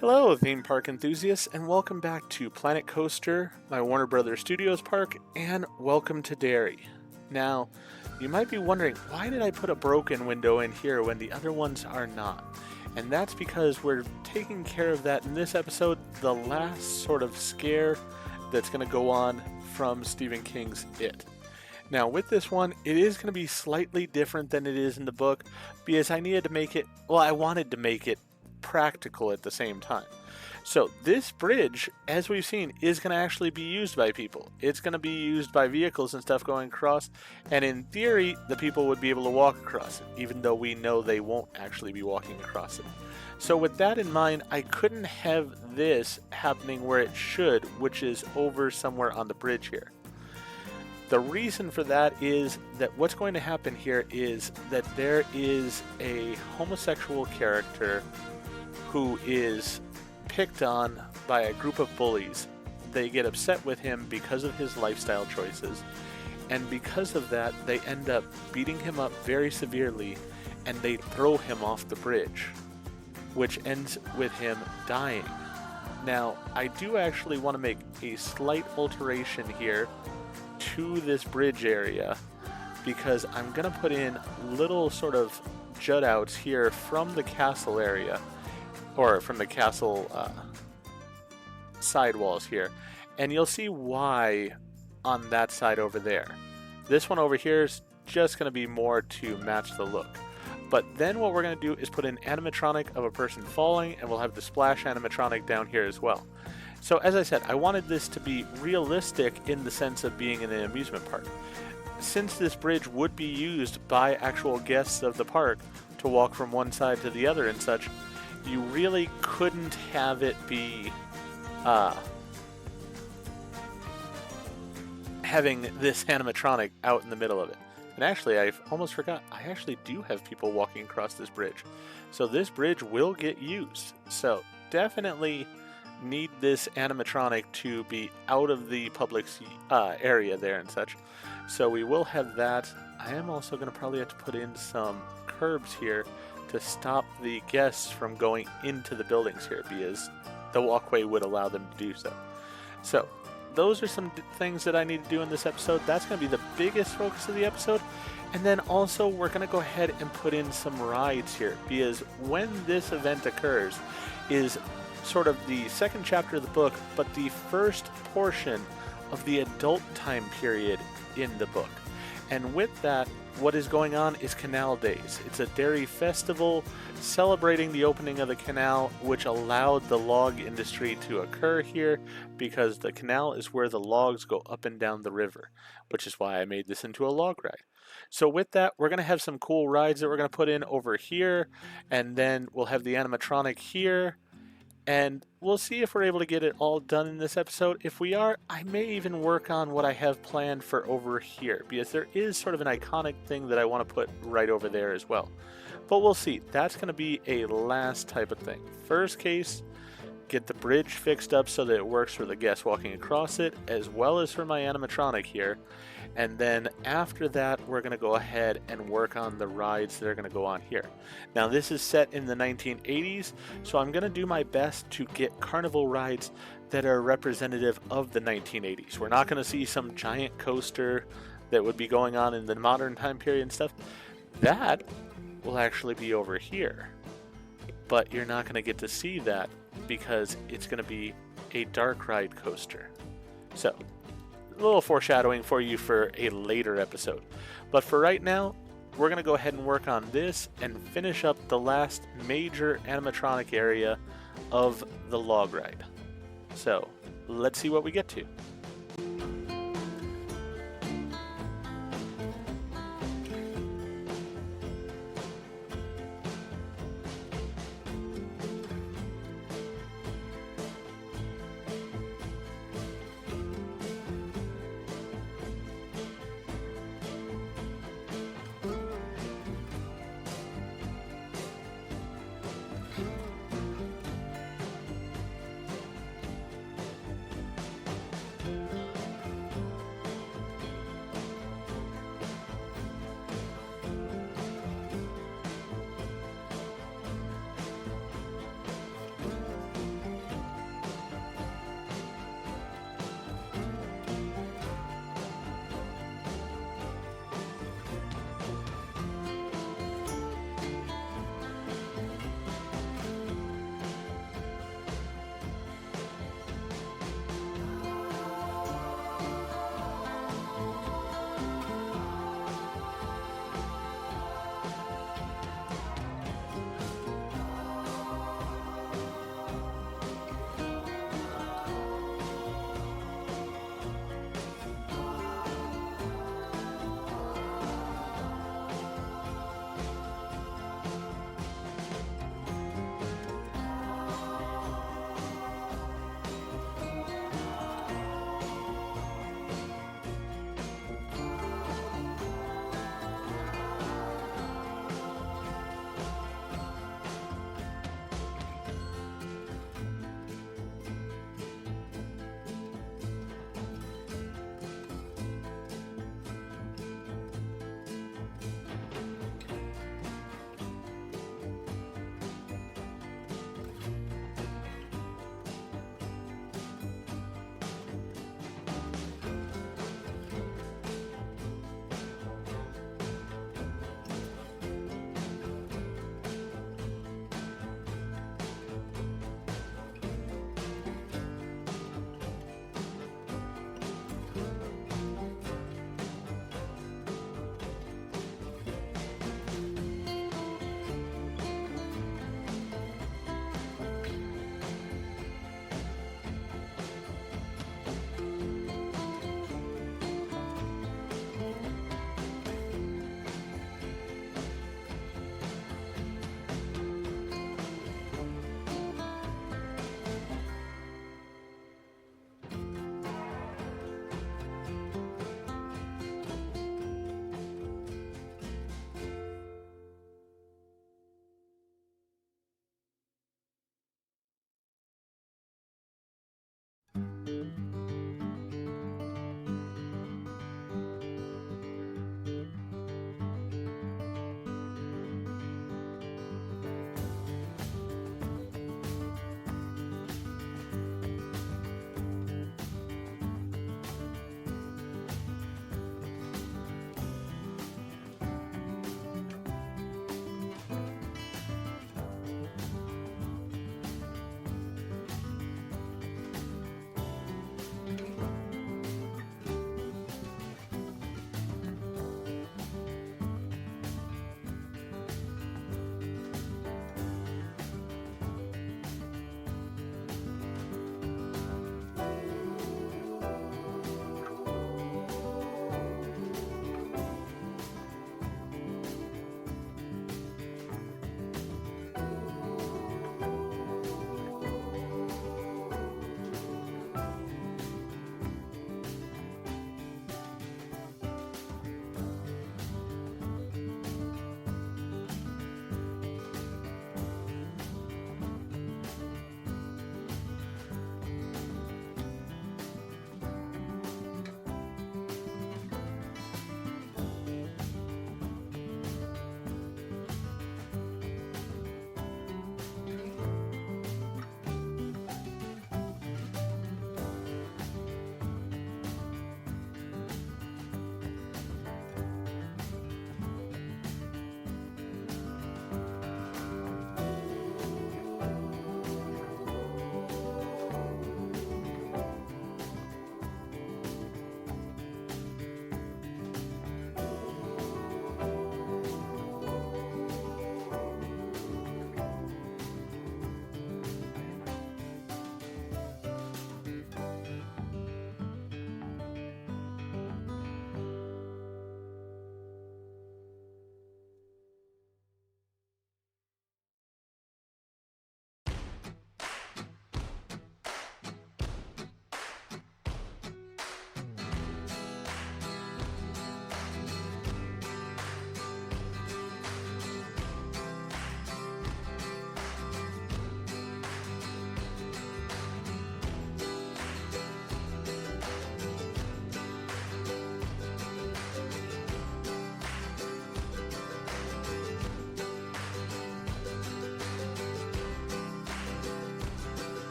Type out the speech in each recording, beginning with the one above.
Hello, theme park enthusiasts, and welcome back to Planet Coaster, my Warner Brothers Studios park, and Welcome to Derry. Now, you might be wondering, why did I put a broken window in here when the other ones are not? And that's because we're taking care of that in this episode, the last sort of scare that's going to go on from Stephen King's It. Now, with this one, it is going to be slightly different than it is in the book because I wanted to make it practical at the same time. So this bridge, as we've seen, is going to actually be used by people. It's going to be used by vehicles and stuff going across, and in theory, the people would be able to walk across it, even though we know they won't actually be walking across it. So with that in mind, I couldn't have this happening where it should, which is over somewhere on the bridge here. The reason for that is that what's going to happen here is that there is a homosexual character who is picked on by a group of bullies. They get upset with him because of his lifestyle choices, and because of that, they end up beating him up very severely, and they throw him off the bridge, which ends with him dying. Now, I do actually want to make a slight alteration here to this bridge area, because I'm going to put in little sort of jut outs here from the castle area, or from the castle sidewalls here, and you'll see why on that side over there. This one over here is just going to be more to match the look. But then what we're going to do is put an animatronic of a person falling, and we'll have the splash animatronic down here as well. So as I said, I wanted this to be realistic in the sense of being in an amusement park. Since this bridge would be used by actual guests of the park to walk from one side to the other and such, you really couldn't have it be having this animatronic out in the middle of it. And actually, I almost forgot, I actually do have people walking across this bridge. So this bridge will get used. So definitely need this animatronic to be out of the public area there and such. So we will have that. I am also going to probably have to put in some curbs here to stop the guests from going into the buildings here, because the walkway would allow them to do so. So those are some things that I need to do in this episode. That's going to be the biggest focus of the episode. And then also we're going to go ahead and put in some rides here, because when this event occurs is sort of the second chapter of the book, but the first portion of the adult time period in the book. And with that, what is going on is Canal Days. It's a dairy festival celebrating the opening of the canal, which allowed the log industry to occur here, because the canal is where the logs go up and down the river, which is why I made this into a log ride. So with that, we're going to have some cool rides that we're going to put in over here, and then we'll have the animatronic here. And we'll see if we're able to get it all done in this episode. If we are, I may even work on what I have planned for over here, because there is sort of an iconic thing that I want to put right over there as well. But we'll see. That's going to be a last type of thing. First case, get the bridge fixed up so that it works for the guests walking across it, as well as for my animatronic here. And then after that, we're going to go ahead and work on the rides that are going to go on here. Now, this is set in the 1980s, so I'm going to do my best to get carnival rides that are representative of the 1980s. We're not going to see some giant coaster that would be going on in the modern time period and stuff. That will actually be over here. But you're not going to get to see that because it's going to be a dark ride coaster. So, a little foreshadowing for you for a later episode. But for right now, we're going to go ahead and work on this and finish up the last major animatronic area of the log ride. So, let's see what we get to.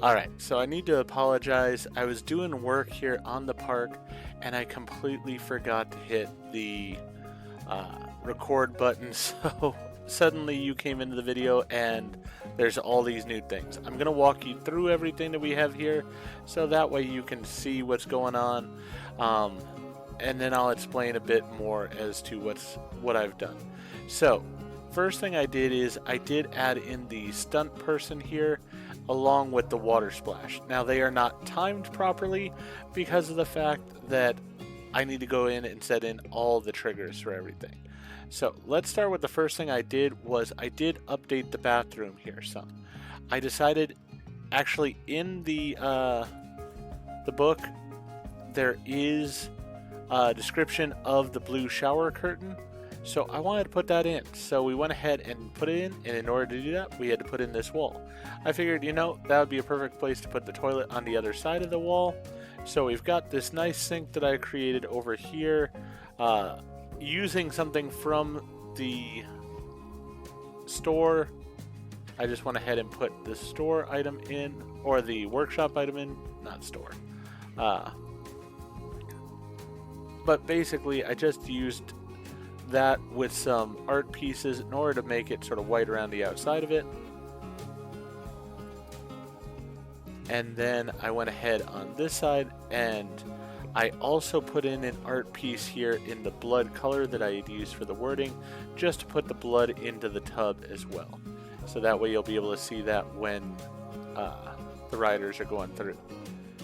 Alright, so I need to apologize. I was doing work here on the park and I completely forgot to hit the record button, so suddenly you came into the video and there's all these new things. I'm going to walk you through everything that we have here so that way you can see what's going on, and then I'll explain a bit more as to what I've done. So first thing I did is I did add in the stunt person here along with the water splash. Now they are not timed properly because of the fact that I need to go in and set in all the triggers for everything. So let's start with the first thing I did was I did update the bathroom here some. I decided, actually in the book there is a description of the blue shower curtain, so I wanted to put that in. So we went ahead and put it in, and in order to do that we had to put in this wall. I figured, you know, that would be a perfect place to put the toilet on the other side of the wall. So we've got this nice sink that I created over here, using something from the store. I just went ahead and put the store item in, or the workshop item in, not store. But basically I just used that with some art pieces in order to make it sort of white around the outside of it. And then I went ahead on this side and I also put in an art piece here in the blood color that I had used for the wording, just to put the blood into the tub as well. So that way you'll be able to see that when the riders are going through.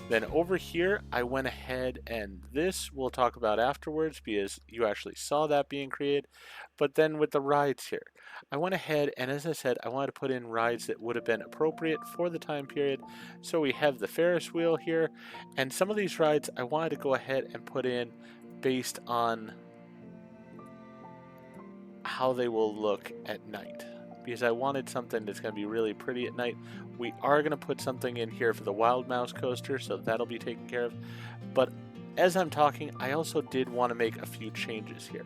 Then over here, I went ahead, and this we'll talk about afterwards because you actually saw that being created. But then with the rides here, I went ahead and, as I said, I wanted to put in rides that would have been appropriate for the time period. So we have the Ferris wheel here, and some of these rides I wanted to go ahead and put in based on how they will look at night, because I wanted something that's going to be really pretty at night. We are going to put something in here for the Wild Mouse coaster, so that'll be taken care of. But as I'm talking, I also did want to make a few changes here.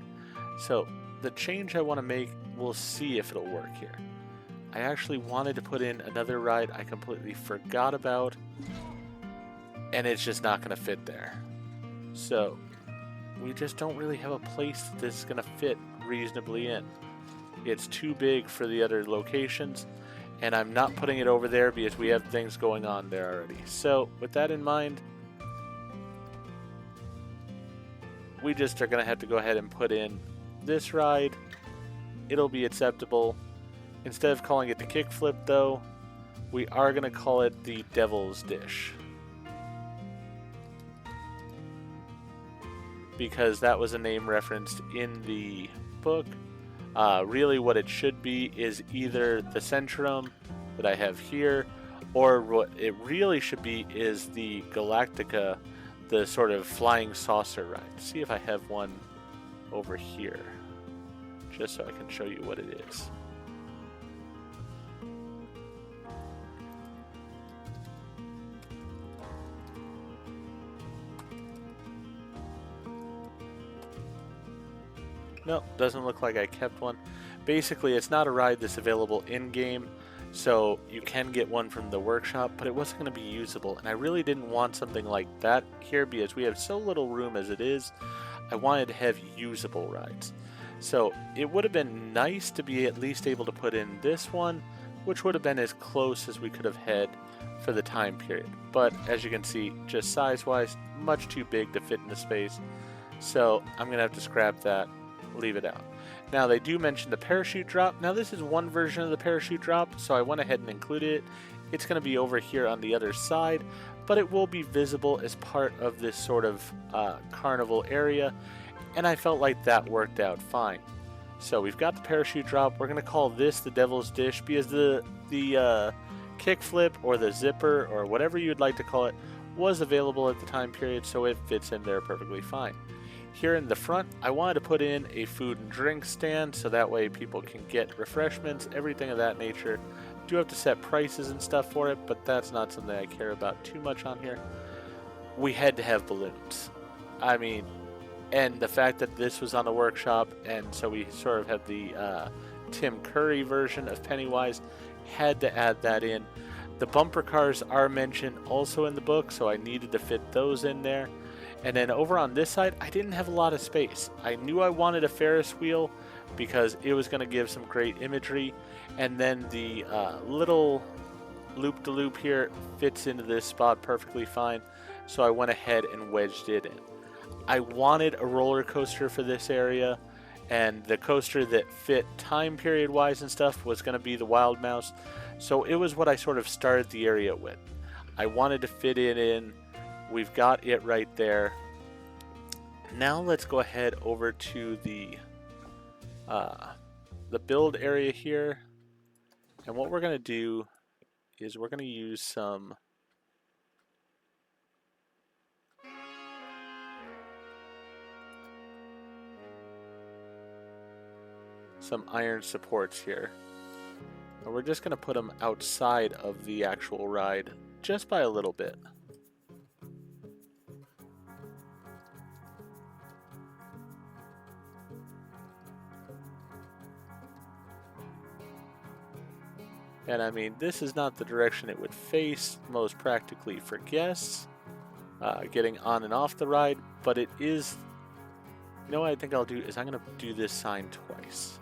So the change I want to make, we'll see if it'll work here. I actually wanted to put in another ride I completely forgot about, and it's just not going to fit there. So we just don't really have a place that this is going to fit reasonably in. It's too big for the other locations, and I'm not putting it over there because we have things going on there already. So with that in mind, we just are going to have to go ahead and put in this ride. It'll be acceptable. Instead of calling it the kickflip though, we are going to call it the Devil's Dish, because that was a name referenced in the book. Really what it should be is either the Centrum that I have here, or what it really should be is the Galactica, the sort of flying saucer ride. See if I have one over here, just so I can show you what it is. Nope, doesn't look like I kept one. Basically, it's not a ride that's available in-game, so you can get one from the workshop, but it wasn't going to be usable, and I really didn't want something like that here because we have so little room as it is. I wanted to have usable rides. So it would have been nice to be at least able to put in this one, which would have been as close as we could have had for the time period. But as you can see, just size-wise, much too big to fit in the space. So I'm going to have to scrap that, leave it out. Now they do mention the parachute drop. Now this is one version of the parachute drop, so I went ahead and included it. It's going to be over here on the other side, but it will be visible as part of this sort of carnival area, and I felt like that worked out fine. So we've got the parachute drop. We're going to call this the Devil's Dish because the kickflip or the zipper or whatever you'd like to call it was available at the time period, so it fits in there perfectly fine. Here in the front, I wanted to put in a food and drink stand so that way people can get refreshments, everything of that nature. Do have to set prices and stuff for it, but that's not something I care about too much on here. We had to have balloons. I mean, and the fact that this was on the workshop, and so we sort of had the Tim Curry version of Pennywise, had to add that in. The bumper cars are mentioned also in the book, so I needed to fit those in there. And then over on this side, I didn't have a lot of space. I knew I wanted a Ferris wheel because it was going to give some great imagery. And then the little loop-de-loop here fits into this spot perfectly fine. So I went ahead and wedged it in. I wanted a roller coaster for this area, and the coaster that fit time period wise and stuff was going to be the Wild Mouse. So it was what I sort of started the area with. I wanted to fit it in. We've got it right there. Now let's go ahead over to the build area here. And what we're going to do is we're going to use some iron supports here. And we're just going to put them outside of the actual ride just by a little bit. And I mean, this is not the direction it would face most practically for guests getting on and off the ride, but it is, you know what I think I'll do is I'm going to do this sign twice.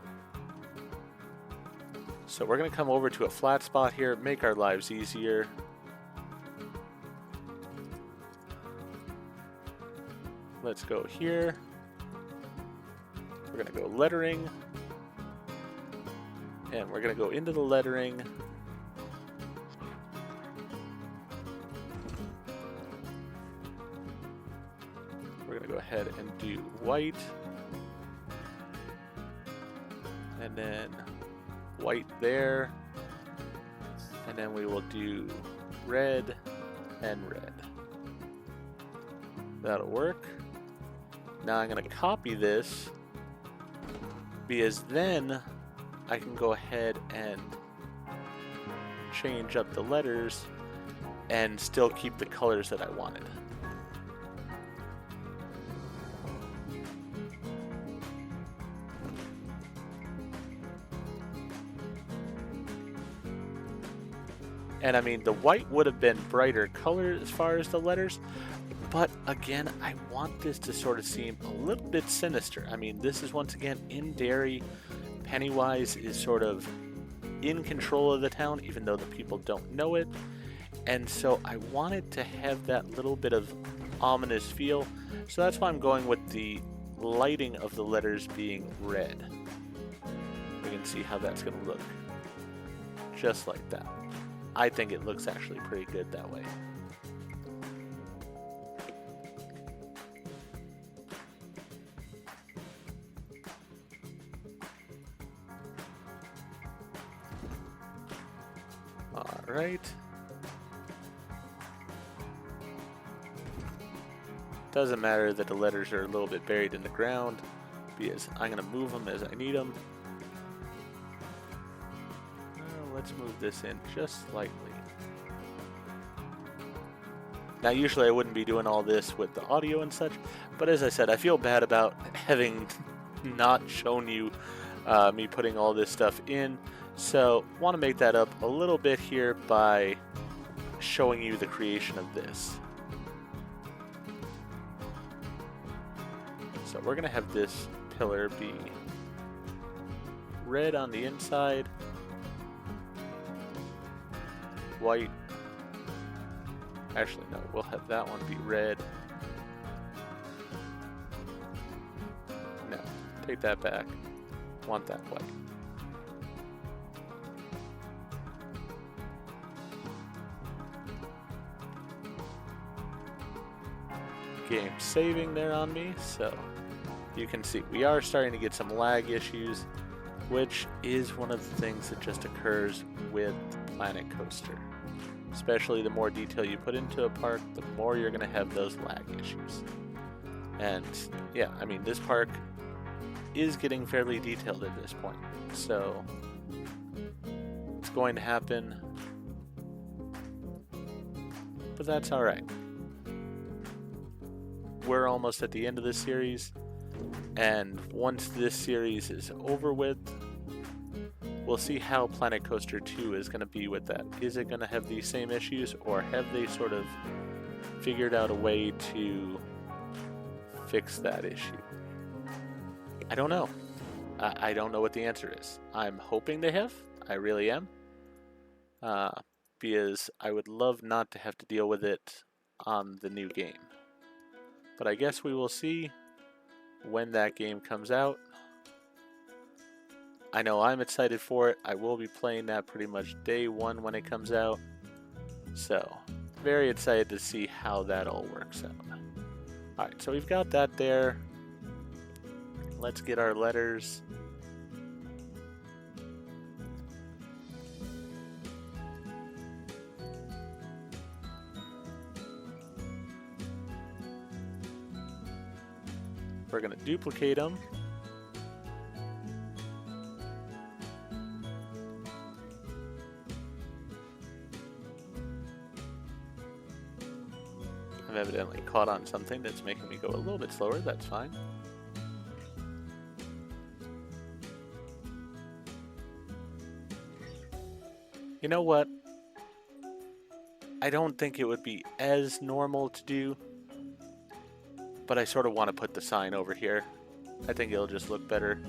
So we're going to come over to a flat spot here, make our lives easier. Let's go here. We're going to go lettering. And we're going to go into the lettering. We're going to go ahead and do white. And then white there. And then we will do red and red. That'll work. Now I'm going to copy this, because then I can go ahead and change up the letters and still keep the colors that I wanted. And I mean, the white would have been brighter color as far as the letters, but again, I want this to sort of seem a little bit sinister. I mean, this is once again in Derry. Pennywise is sort of in control of the town, even though the people don't know it. And so I wanted to have that little bit of ominous feel. So that's why I'm going with the lighting of the letters being red. We can see how that's going to look. Just like that. I think it looks actually pretty good that way. Alright. Doesn't matter that the letters are a little bit buried in the ground, because I'm going to move them as I need them. Let's move this in just slightly. Now, usually I wouldn't be doing all this with the audio and such, but as I said, I feel bad about having not shown you me putting all this stuff in. So, want to make that up a little bit here by showing you the creation of this. So we're going to have this pillar be red on the inside, white. Actually, no, we'll have that one be red. No, take that back. Want that white. Game saving there on me, so you can see we are starting to get some lag issues, which is one of the things that just occurs with Planet Coaster. Especially the more detail you put into a park, the more you're going to have those lag issues. And yeah, I mean, this park is getting fairly detailed at this point, so it's going to happen, but that's alright. We're almost at the end of this series, and once this series is over with, we'll see how Planet Coaster 2 is going to be with that. Is it going to have these same issues, or have they sort of figured out a way to fix that issue? I don't know. I don't know what the answer is. I'm hoping they have. I really am. Because I would love not to have to deal with it on the new game. But I guess we will see when that game comes out. I know I'm excited for it. I will be playing that pretty much day one when it comes out. So, very excited to see how that all works out. Alright, so we've got that there. Let's get our letters. We're going to duplicate them. I've evidently caught on something that's making me go a little bit slower. That's fine. You know what? I don't think it would be as normal to do, but I sort of want to put the sign over here. I think it'll just look better.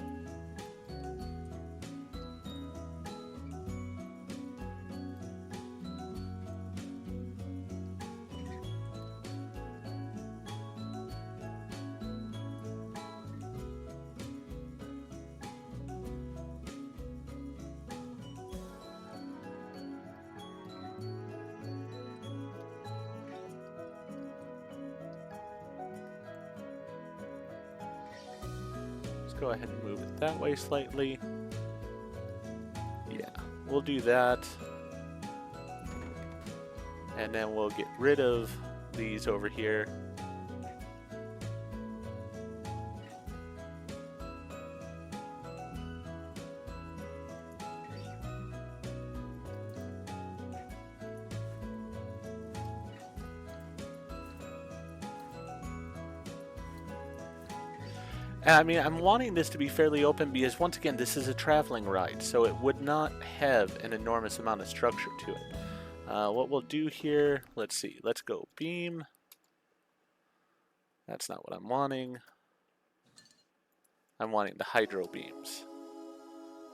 Go ahead and move it that way slightly. Yeah, we'll do that. And then we'll get rid of these over here. I mean, I'm wanting this to be fairly open because, once again, this is a traveling ride, so it would not have an enormous amount of structure to it. What we'll do here, let's see, let's go beam. That's not what I'm wanting. I'm wanting the hydro beams.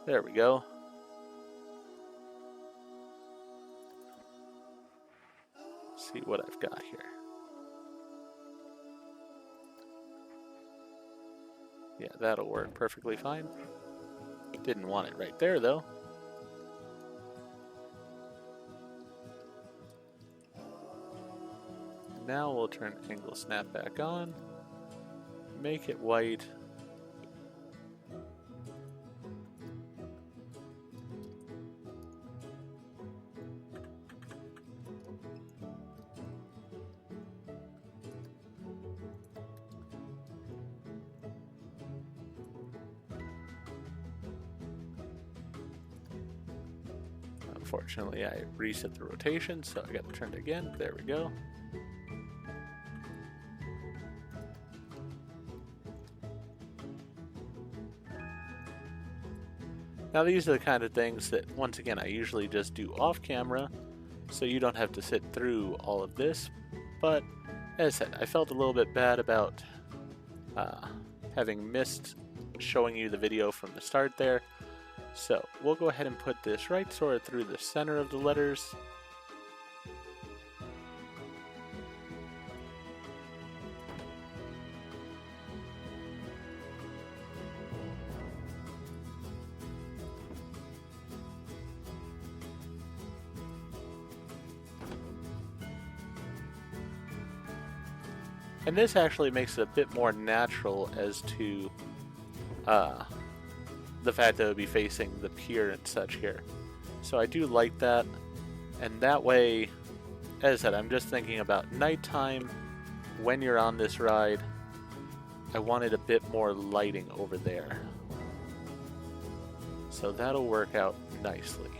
There we go. Let's see what I've got here. Yeah, that'll work perfectly fine. Didn't want it right there, though. Now we'll turn angle snap back on. Make it white. Unfortunately, I reset the rotation, so I got to turn it again. There we go. Now these are the kind of things that, once again, I usually just do off camera, so you don't have to sit through all of this. But, as I said, I felt a little bit bad about having missed showing you the video from the start there. So, we'll go ahead and put this right sort of through the center of the letters. And this actually makes it a bit more natural as to the fact that it would be facing the pier and such here. So I do like that. And that way, as I said, I'm just thinking about nighttime when you're on this ride. I wanted a bit more lighting over there. So that'll work out nicely.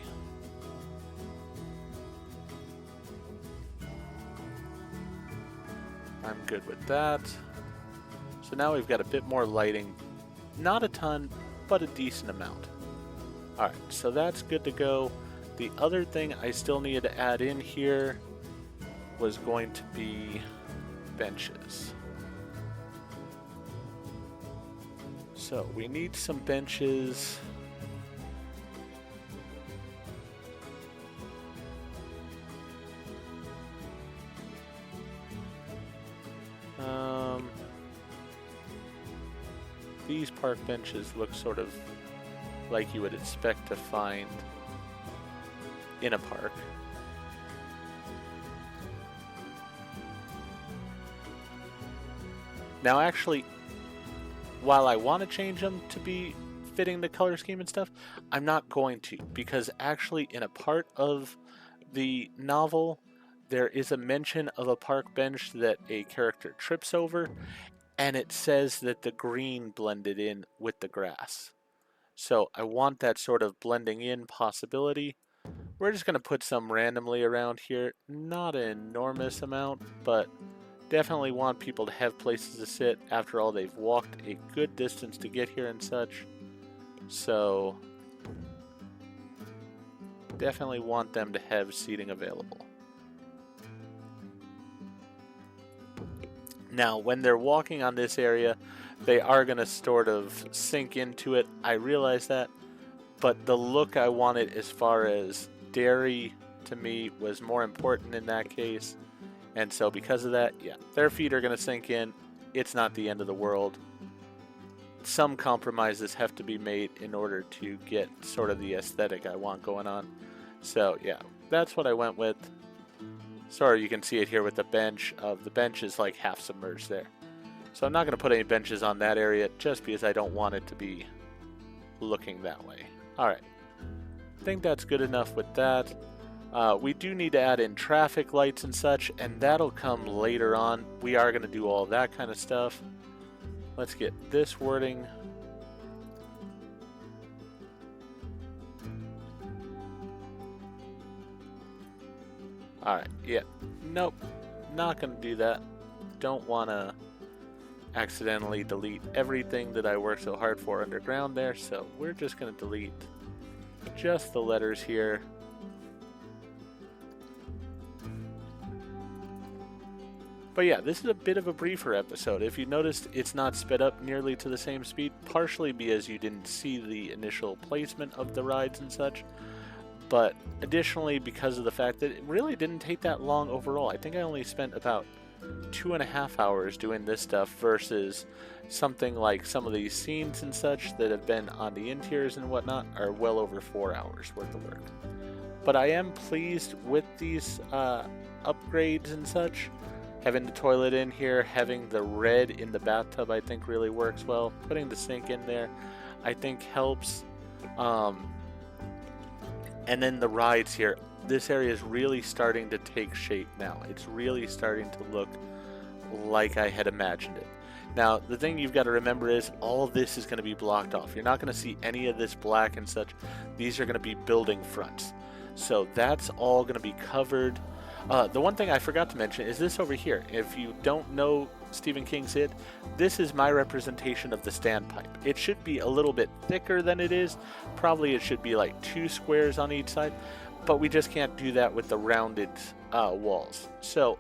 I'm good with that. So now we've got a bit more lighting. Not a ton, but a decent amount. Alright, so that's good to go. The other thing I still needed to add in here was going to be benches. So we need some benches. These park benches look sort of like you would expect to find in a park. Now actually, while I want to change them to be fitting the color scheme and stuff, I'm not going to, because actually in a part of the novel there is a mention of a park bench that a character trips over, and it says that the green blended in with the grass. So I want that sort of blending in possibility. We're just going to put some randomly around here. Not an enormous amount, but definitely want people to have places to sit. After all, they've walked a good distance to get here and such. So definitely want them to have seating available. Now, when they're walking on this area, they are going to sort of sink into it. I realize that. But the look I wanted as far as Derry, to me, was more important in that case. And so because of that, yeah, their feet are going to sink in. It's not the end of the world. Some compromises have to be made in order to get sort of the aesthetic I want going on. So, yeah, that's what I went with. Sorry, you can see it here with the bench. The bench is like half submerged there. So I'm not going to put any benches on that area just because I don't want it to be looking that way. Alright, I think that's good enough with that. We do need to add in traffic lights and such, and that'll come later on. We are going to do all that kind of stuff. Let's get this wording. Alright, yeah. Nope, not going to do that. Don't want to accidentally delete everything that I worked so hard for underground there, so we're just going to delete just the letters here. But yeah, this is a bit of a briefer episode. If you noticed, it's not sped up nearly to the same speed, partially because you didn't see the initial placement of the rides and such, but additionally because of the fact that it really didn't take that long overall. I think I only spent about 2.5 hours doing this stuff versus something like some of these scenes and such that have been on the interiors and whatnot are well over 4 hours worth of work. But I am pleased with these upgrades and such. Having the toilet in here, having the red in the bathtub I think really works well. Putting the sink in there I think helps. And then the rides here. This area is really starting to take shape now. It's really starting to look like I had imagined it. Now, the thing you've got to remember is all of this is going to be blocked off. You're not going to see any of this black and such. These are going to be building fronts. So that's all going to be covered. The one thing I forgot to mention is this over here. If you don't know Stephen King's It, this is my representation of the standpipe. It should be a little bit thicker than it is. Probably it should be like 2 squares on each side. But we just can't do that with the rounded walls. So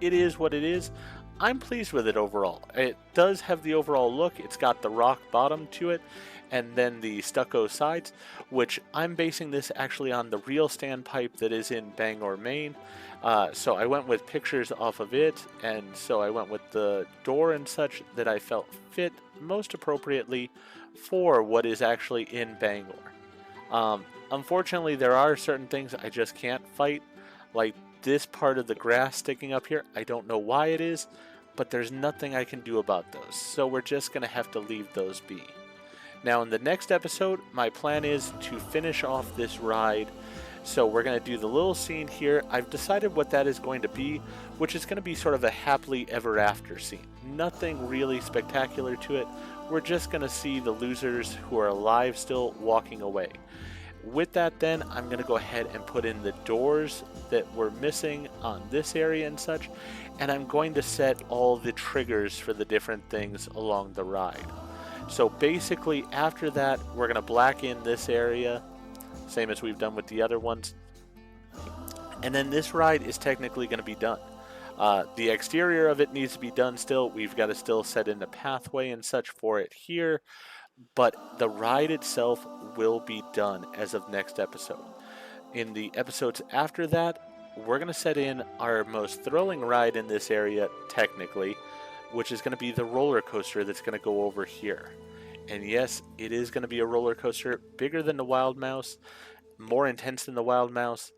it is what it is. I'm pleased with it overall. It does have the overall look. It's got the rock bottom to it and then the stucco sides, which I'm basing this actually on the real standpipe that is in Bangor, Maine. So I went with pictures off of it, and so I went with the door and such that I felt fit most appropriately for what is actually in Bangor. Unfortunately, there are certain things I just can't fight, like this part of the grass sticking up here. I don't know why it is, but there's nothing I can do about those, so we're just going to have to leave those be. Now, in the next episode, my plan is to finish off this ride, so we're going to do the little scene here. I've decided what that is going to be, which is going to be sort of a happily ever after scene. Nothing really spectacular to it. We're just going to see the losers who are alive still walking away. With that then, I'm going to go ahead and put in the doors that were missing on this area and such, and I'm going to set all the triggers for the different things along the ride. So basically after that, we're going to black in this area, same as we've done with the other ones. And then this ride is technically going to be done. The exterior of it needs to be done still. We've got to still set in the pathway and such for it here, but the ride itself will be done as of next episode. In the episodes after that, we're going to set in our most thrilling ride in this area, technically, which is going to be the roller coaster that's going to go over here. And yes, it is going to be a roller coaster bigger than the Wild Mouse, more intense than the Wild Mouse,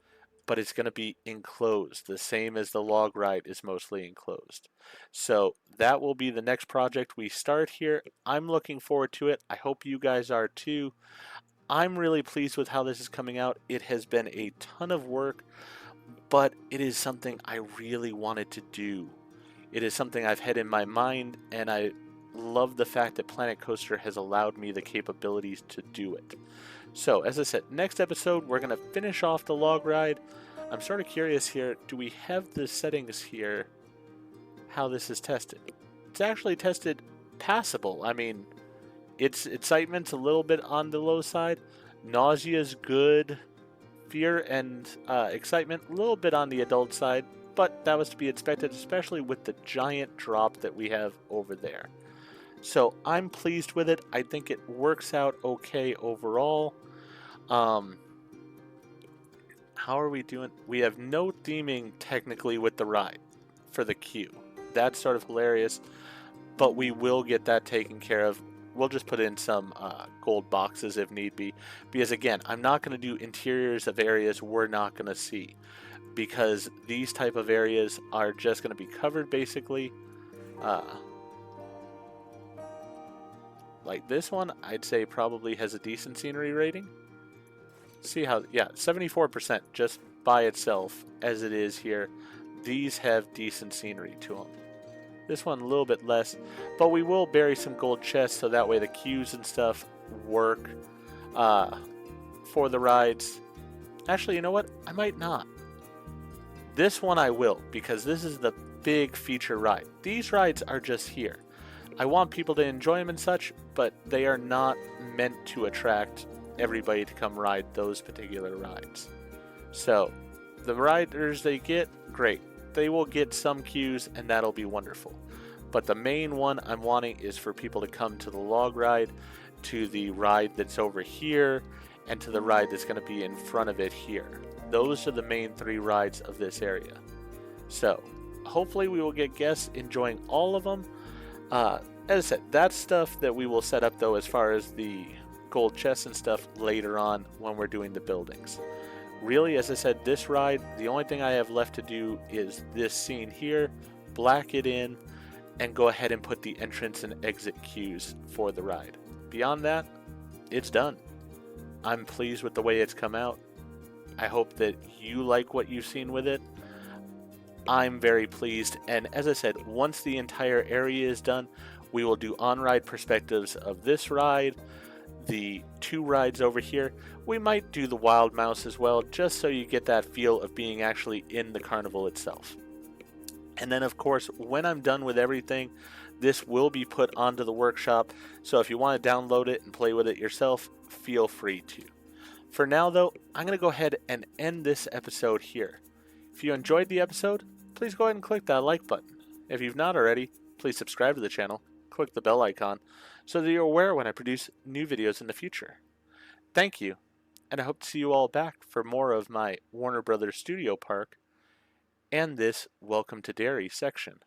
but it's going to be enclosed, the same as the log ride is mostly enclosed. So that will be the next project we start here. I'm looking forward to it. I hope you guys are too. I'm really pleased with how this is coming out. It has been a ton of work, but it is something I really wanted to do. It is something I've had in my mind, and I love the fact that Planet Coaster has allowed me the capabilities to do it. So, as I said, next episode, we're going to finish off the log ride. I'm sort of curious here, do we have the settings here, how this is tested? It's actually tested passable. I mean, its excitement's a little bit on the low side. Nausea's good. Fear and excitement, a little bit on the adult side, but that was to be expected, especially with the giant drop that we have over there. So I'm pleased with it. I think it works out okay overall. How are we doing? We have no theming technically with the ride for the queue. That's sort of hilarious, but we will get that taken care of. We'll just put in some gold boxes if need be, because again, I'm not going to do interiors of areas we're not going to see, because these type of areas are just going to be covered basically. Like this one, I'd say probably has a decent scenery rating. See how, yeah, 74% just by itself as it is here. These have decent scenery to them. This one a little bit less, but we will bury some gold chests so that way the queues and stuff work for the rides. Actually, you know what? I might not. This one I will, because this is the big feature ride. These rides are just here. I want people to enjoy them and such, but they are not meant to attract everybody to come ride those particular rides. So, the riders they get, great. They will get some queues, and that'll be wonderful. But the main one I'm wanting is for people to come to the log ride, to the ride that's over here, and to the ride that's going to be in front of it here. Those are the main three rides of this area. So, hopefully we will get guests enjoying all of them. As I said, that's stuff that we will set up, though, as far as the gold chests and stuff later on when we're doing the buildings. Really, as I said, this ride, the only thing I have left to do is this scene here, black it in, and go ahead and put the entrance and exit cues for the ride. Beyond that, it's done. I'm pleased with the way it's come out. I hope that you like what you've seen with it. I'm very pleased, and as I said, once the entire area is done, we will do on-ride perspectives of this ride, the two rides over here. We might do the Wild Mouse as well, just so you get that feel of being actually in the carnival itself. And then, of course, when I'm done with everything, this will be put onto the workshop, so if you want to download it and play with it yourself, feel free to. For now, though, I'm going to go ahead and end this episode here. If you enjoyed the episode, please go ahead and click that like button. If you've not already, please subscribe to the channel, click the bell icon, so that you're aware when I produce new videos in the future. Thank you, and I hope to see you all back for more of my Warner Brothers Studio Park and this Welcome to Derry section.